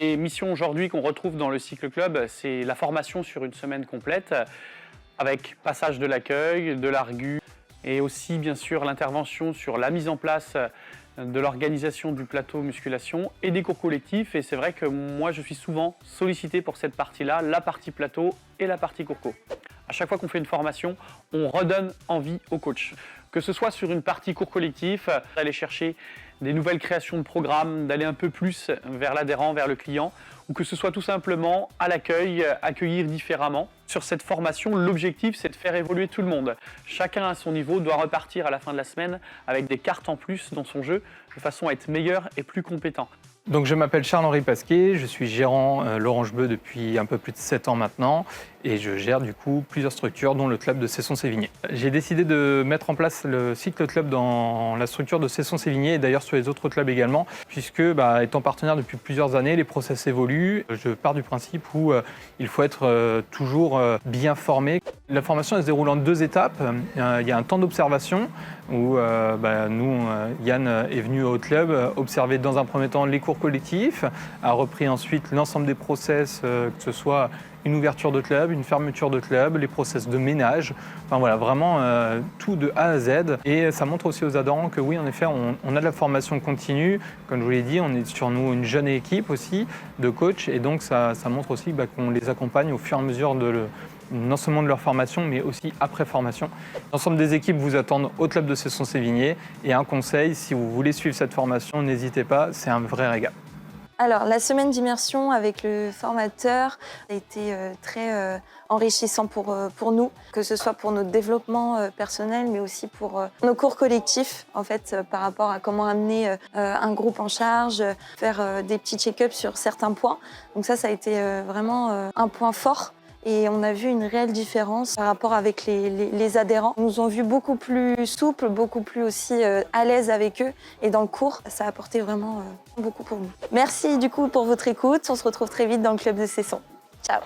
Les missions aujourd'hui qu'on retrouve dans le Cycle Club, c'est la formation sur une semaine complète, avec passage de l'accueil, de l'argu, et aussi bien sûr l'intervention sur la mise en place de l'organisation du plateau musculation et des cours collectifs. Et c'est vrai que moi je suis souvent sollicité pour cette partie-là, la partie plateau et la partie cours co. À chaque fois qu'on fait une formation, on redonne envie au coach. Que ce soit sur une partie cours collectif, d'aller chercher des nouvelles créations de programmes, d'aller un peu plus vers l'adhérent, vers le client, ou que ce soit tout simplement à l'accueil, accueillir différemment. Sur cette formation, l'objectif, c'est de faire évoluer tout le monde. Chacun à son niveau doit repartir à la fin de la semaine avec des cartes en plus dans son jeu, de façon à être meilleur et plus compétent. Donc je m'appelle Charles-Henri Pasquet, je suis gérant l'Orange Bleu depuis un peu plus de 7 ans maintenant et je gère du coup plusieurs structures dont le club de Cesson-Sévigné. J'ai décidé de mettre en place le Cycle Club dans la structure de Cesson-Sévigné et d'ailleurs sur les autres clubs également puisque étant partenaire depuis plusieurs années, les process évoluent. Je pars du principe où il faut être toujours bien formé. La formation elle se déroule en 2 étapes. Il y a un temps d'observation où Yann est venu au club observer dans un premier temps les cours collectifs, a repris ensuite l'ensemble des process, que ce soit une ouverture de club, une fermeture de club, les process de ménage, enfin voilà, vraiment tout de A à Z. Et ça montre aussi aux adhérents que oui, en effet, on a de la formation continue. Comme je vous l'ai dit, on est sur nous une jeune équipe aussi de coachs et donc ça montre aussi qu'on les accompagne au fur et à mesure non seulement de leur formation, mais aussi après formation. L'ensemble des équipes vous attendent au club de Cesson-Sévigné. Et un conseil, si vous voulez suivre cette formation, n'hésitez pas, c'est un vrai régal. Alors, la semaine d'immersion avec le formateur a été très enrichissant pour nous, que ce soit pour notre développement personnel, mais aussi pour nos cours collectifs, en fait, par rapport à comment amener un groupe en charge, faire des petits check-ups sur certains points. Donc ça a été vraiment un point fort. Et on a vu une réelle différence par rapport avec les adhérents. Ils nous ont vu beaucoup plus souples, beaucoup plus aussi à l'aise avec eux. Et dans le cours, ça a apporté vraiment beaucoup pour nous. Merci du coup pour votre écoute. On se retrouve très vite dans le club de Cesson. Ciao.